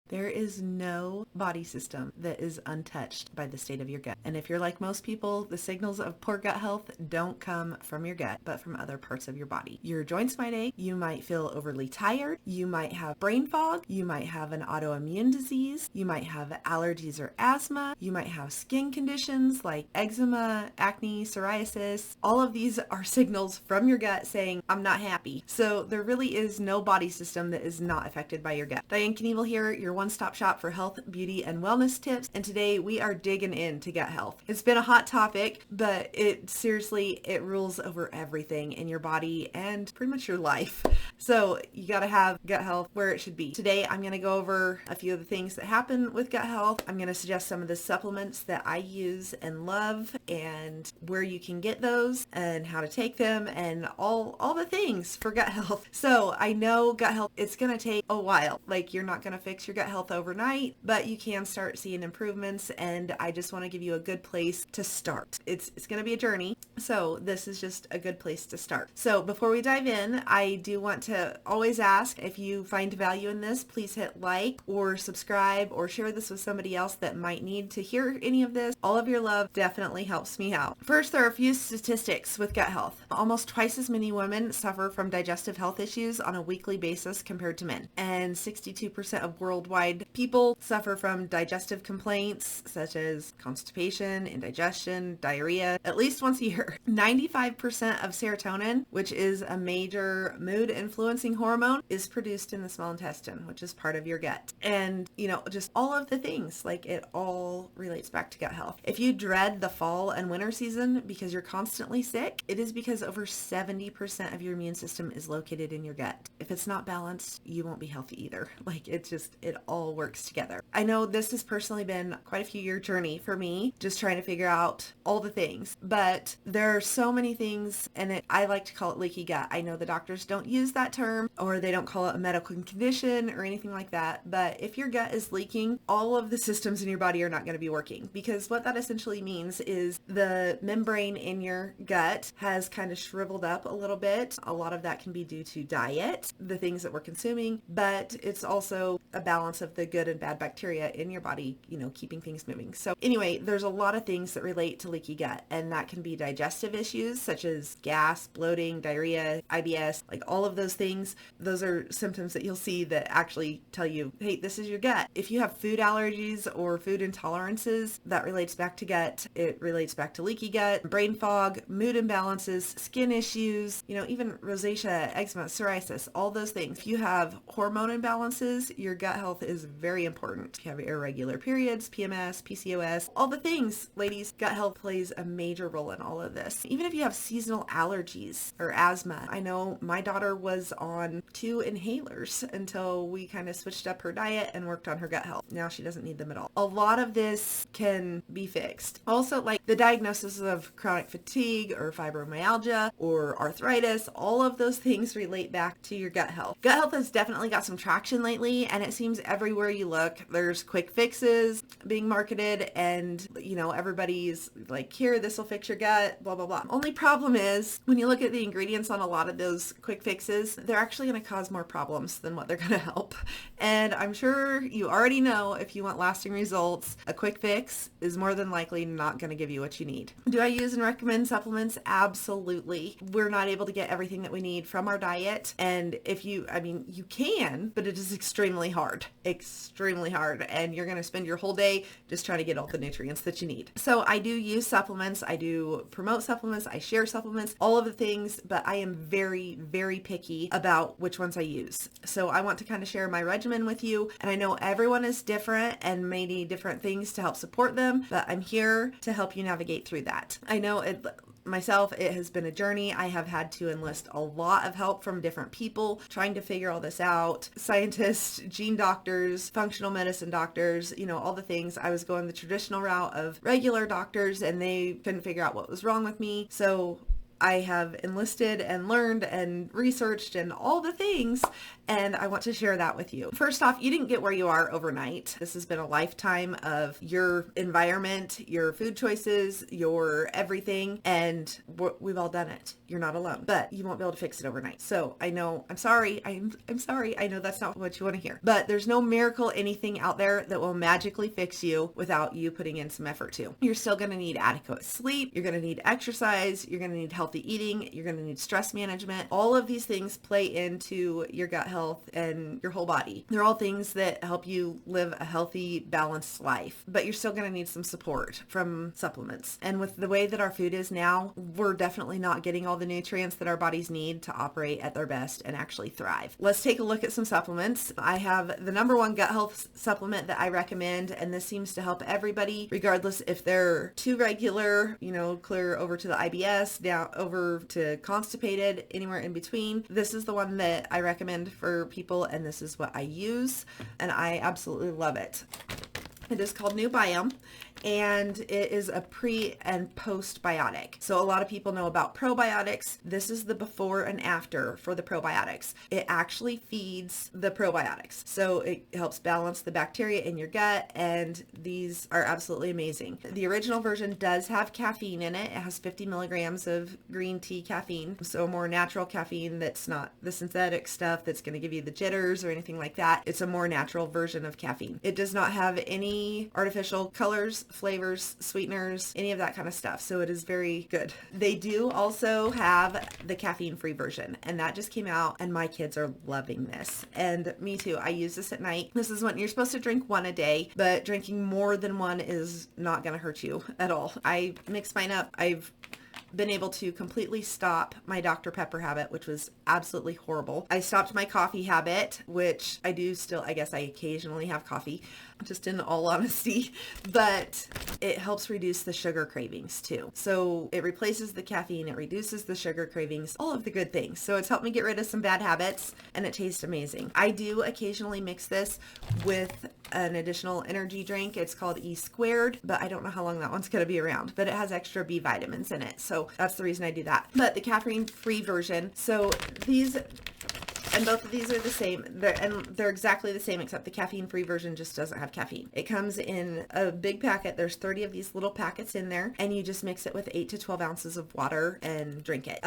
There is no body system that is untouched by the state of your gut. And if you're like most people, the signals of poor gut health don't come from your gut, but from other parts of your body. Your joints might ache, you might feel overly tired, you might have brain fog, you might have an autoimmune disease, you might have allergies or asthma, you might have skin conditions like eczema, acne, psoriasis. All of these are signals from your gut saying, I'm not happy. So there really is no body system that is not affected by your gut. Diane Knievel here, your one-stop shop for health, beauty, and wellness tips. And today we are digging into gut health. It's been a hot topic, but it rules over everything in your body and pretty much your life. So you got to have gut health where it should be. Today I'm going to go over a few of the things that happen with gut health. I'm going to suggest some of the supplements that I use and love and where you can get those and how to take them and all the things for gut health. So I know gut health, it's going to take a while. Like, you're not going to fix your gut health overnight, but you can start seeing improvements, and I just want to give you a good place to start. It's going to be a journey, so this is just a good place to start. So before we dive in, I do want to always ask, if you find value in this, please hit like or subscribe or share this with somebody else that might need to hear any of this. All of your love definitely helps me out. First, there are a few statistics with gut health. Almost twice as many women suffer from digestive health issues on a weekly basis compared to men, and 62% of worldwide people suffer from digestive complaints such as constipation, indigestion, diarrhea, at least once a year. 95% of serotonin, which is a major mood influencing hormone, is produced in the small intestine, which is part of your gut. And, just all of the things, like, it all relates back to gut health. If you dread the fall and winter season because you're constantly sick, it is because over 70% of your immune system is located in your gut. If it's not balanced, you won't be healthy either. Like, it all works together. I know this has personally been quite a few year journey for me, just trying to figure out all the things, but there are so many things, and I like to call it leaky gut. I know the doctors don't use that term, or they don't call it a medical condition or anything like that, but if your gut is leaking, all of the systems in your body are not going to be working, because what that essentially means is the membrane in your gut has kind of shriveled up a little bit. A lot of that can be due to diet, the things that we're consuming, but it's also a balance of the good and bad bacteria in your body, keeping things moving. So anyway, there's a lot of things that relate to leaky gut, and that can be digestive issues such as gas, bloating, diarrhea, IBS, like all of those things. Those are symptoms that you'll see that actually tell you, hey, this is your gut. If you have food allergies or food intolerances, that relates back to gut. It relates back to leaky gut, brain fog, mood imbalances, skin issues, even rosacea, eczema, psoriasis, all those things. If you have hormone imbalances, your gut health is very important. If you have irregular periods, PMS, PCOS, all the things, ladies, gut health plays a major role in all of this. Even if you have seasonal allergies or asthma. I know my daughter was on 2 inhalers until we kind of switched up her diet and worked on her gut health. Now she doesn't need them at all. A lot of this can be fixed. Also, like the diagnosis of chronic fatigue or fibromyalgia or arthritis, all of those things relate back to your gut health. Gut health has definitely got some traction lately, and it seems everywhere you look, there's quick fixes being marketed, and everybody's like, here, this will fix your gut, blah, blah, blah. Only problem is, when you look at the ingredients on a lot of those quick fixes, they're actually going to cause more problems than what they're going to help. And I'm sure you already know, if you want lasting results, a quick fix is more than likely not going to give you what you need. Do I use and recommend supplements? Absolutely. We're not able to get everything that we need from our diet. And you can, but it is extremely hard, and you're going to spend your whole day just trying to get all the nutrients that you need. So I do use supplements. I do promote supplements. I share supplements, all of the things, but I am very, very picky about which ones I use. So I want to kind of share my regimen with you. And I know everyone is different and may need different things to help support them, but I'm here to help you navigate through that. I know myself, it has been a journey. I have had to enlist a lot of help from different people trying to figure all this out. Scientists, gene doctors, functional medicine doctors, all the things. I was going the traditional route of regular doctors, and they couldn't figure out what was wrong with me. So I have enlisted and learned and researched and all the things, and I want to share that with you. First off, you didn't get where you are overnight. This has been a lifetime of your environment, your food choices, your everything, and we've all done it. You're not alone, but you won't be able to fix it overnight. So I know, I'm sorry. I'm sorry. I know that's not what you want to hear, but there's no miracle anything out there that will magically fix you without you putting in some effort too. You're still going to need adequate sleep. You're going to need exercise. You're going to need healthy eating. You're going to need stress management. All of these things play into your gut health and your whole body. They're all things that help you live a healthy, balanced life, but you're still going to need some support from supplements. And with the way that our food is now, we're definitely not getting all the nutrients that our bodies need to operate at their best and actually thrive. Let's take a look at some supplements. I have the number one gut health supplement that I recommend, and this seems to help everybody, regardless if they're too regular, clear over to the IBS, down over to constipated, anywhere in between. This is the one that I recommend for people, and this is what I use, and I absolutely love it. It is called NuBiome, and it is a pre and postbiotic. So a lot of people know about probiotics. This is the before and after for the probiotics. It actually feeds the probiotics. So it helps balance the bacteria in your gut, and these are absolutely amazing. The original version does have caffeine in it. It has 50 milligrams of green tea caffeine. So more natural caffeine that's not the synthetic stuff that's going to give you the jitters or anything like that. It's a more natural version of caffeine. It does not have any artificial colors, flavors, sweeteners, any of that kind of stuff. So it is very good. They do also have the caffeine-free version, and that just came out, and my kids are loving this. And me too. I use this at night. This is when you're supposed to drink one a day, but drinking more than one is not going to hurt you at all. I mix mine up. I've been able to completely stop my Dr. Pepper habit, which was absolutely horrible. I stopped my coffee habit, which I do still, I guess I occasionally have coffee, just in all honesty, but it helps reduce the sugar cravings too. So it replaces the caffeine, it reduces the sugar cravings, all of the good things. So it's helped me get rid of some bad habits, and it tastes amazing. I do occasionally mix this with an additional energy drink. It's called E Squared, but I don't know how long that one's going to be around, but it has extra B vitamins in it. So that's the reason I do that. But the caffeine-free version, so these, and both of these are the same, they're exactly the same, except the caffeine-free version just doesn't have caffeine. It comes in a big packet. There's 30 of these little packets in there, and you just mix it with 8 to 12 ounces of water and drink it.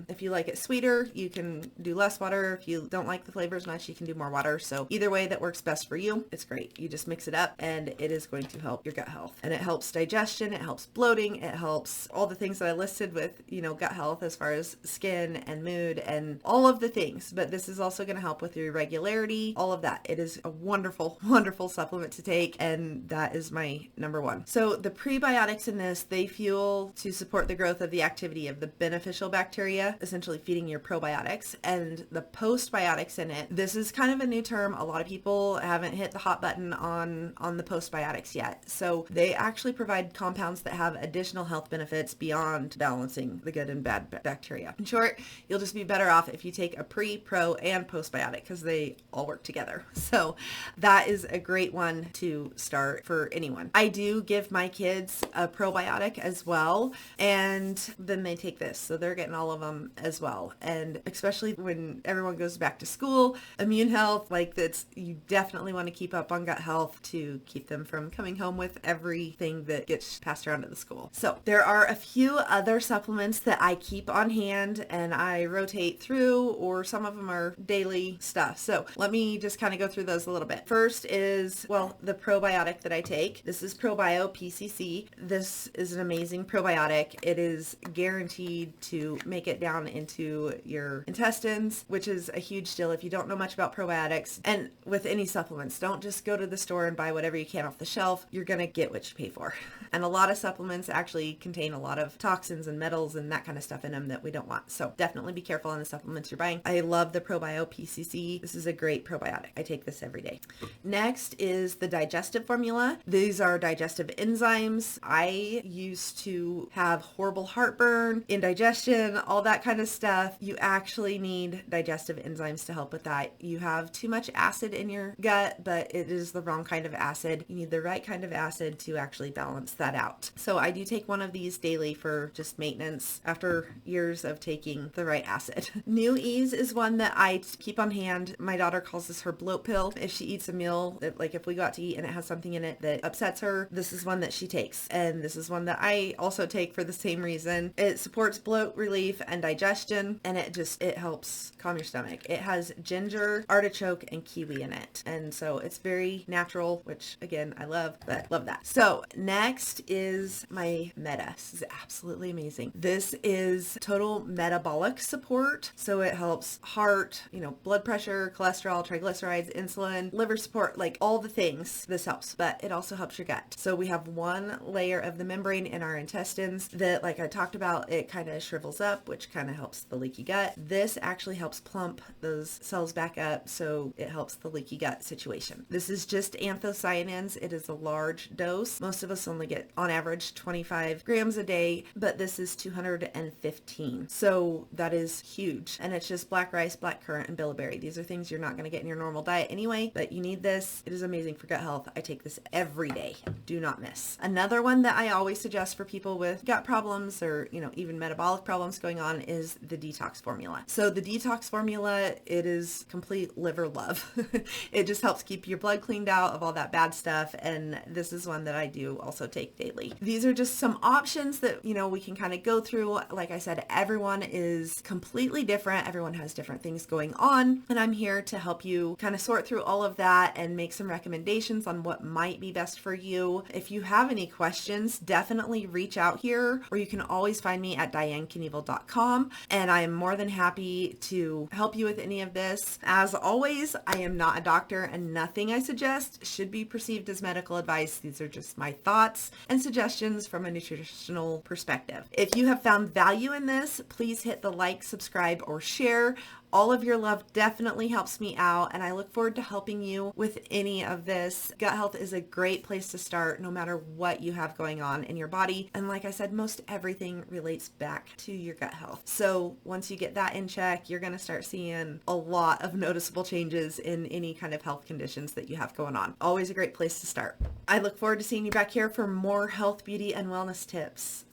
If you like it sweeter, you can do less water. If you don't like the flavors much, you can do more water. So either way that works best for you, it's great. You just mix it up, and it is going to help your gut health. And it helps digestion, it helps bloating, it helps all the things that I listed with, gut health as far as skin and mood and all of the things. But this is also going to help with your regularity, all of that. It is a wonderful, wonderful supplement to take, and that is my number one. So the prebiotics in this, they fuel to support the growth of the activity of the beneficial bacteria, essentially feeding your probiotics, and the postbiotics in it. This is kind of a new term. A lot of people haven't hit the hot button on the postbiotics yet. So they actually provide compounds that have additional health benefits beyond balancing the good and bad bacteria. In short, you'll just be better off if you take a pre, pro, and postbiotic, because they all work together. So that is a great one to start for anyone. I do give my kids a probiotic as well, and then they take this, so they're getting all of them as well. And especially when everyone goes back to school, immune health, like that's, you definitely want to keep up on gut health to keep them from coming home with everything that gets passed around at the school. So there are a few other supplements that I keep on hand and I rotate through, or some of them are daily stuff. So let me just kind of go through those a little bit. First is, the probiotic that I take. This is ProBio PCC. This is an amazing probiotic. It is guaranteed to make it down into your intestines, which is a huge deal if you don't know much about probiotics. And with any supplements, don't just go to the store and buy whatever you can off the shelf. You're going to get what you pay for. And a lot of supplements actually contain a lot of toxins and metals and that kind of stuff in them that we don't want. So definitely be careful on the supplements you're buying. I love the ProBio PCC. This is a great probiotic. I take this every day. Next is the digestive formula. These are digestive enzymes. I used to have horrible heartburn, indigestion, all that kind of stuff. You actually need digestive enzymes to help with that. You have too much acid in your gut, but it is the wrong kind of acid. You need the right kind of acid to actually balance that out. So I do take one of these daily for just maintenance after years of taking the right acid. NuEase is one that I I keep on hand. My daughter calls this her bloat pill. If she eats a meal, like if we go out to eat and it has something in it that upsets her, this is one that she takes. And this is one that I also take for the same reason. It supports bloat relief and digestion, and it helps calm your stomach. It has ginger, artichoke, and kiwi in it. And so it's very natural, which again, I love that. So next is my Meta. This is absolutely amazing. This is total metabolic support. So it helps heart, blood pressure, cholesterol, triglycerides, insulin, liver support, like all the things this helps, but it also helps your gut. So we have one layer of the membrane in our intestines that, like I talked about, it kind of shrivels up, which kind of helps the leaky gut. This actually helps plump those cells back up, so it helps the leaky gut situation. This is just anthocyanins. It is a large dose. Most of us only get on average 25 grams a day, but this is 215. So that is huge. And it's just black rice, black currant, and bilberry. These are things you're not going to get in your normal diet anyway, but you need this. It is amazing for gut health. I take this every day. Do not miss. Another one that I always suggest for people with gut problems or, even metabolic problems going on is the detox formula. So the detox formula, it is complete liver love. It just helps keep your blood cleaned out of all that bad stuff. And this is one that I do also take daily. These are just some options that, we can kind of go through. Like I said, everyone is completely different. Everyone has different things going on. And I'm here to help you kind of sort through all of that and make some recommendations on what might be best for you. If you have any questions, definitely reach out here, or you can always find me at dianeknievel.com. And I am more than happy to help you with any of this. As always, I am not a doctor, and nothing I suggest should be perceived as medical advice. These are just my thoughts and suggestions from a nutritional perspective. If you have found value in this, please hit the like, subscribe, or share. All of your love definitely helps me out, and I look forward to helping you with any of this. Gut health is a great place to start no matter what you have going on in your body. And like I said, most everything relates back to your gut health. So once you get that in check, you're going to start seeing a lot of noticeable changes in any kind of health conditions that you have going on. Always a great place to start. I look forward to seeing you back here for more health, beauty, and wellness tips.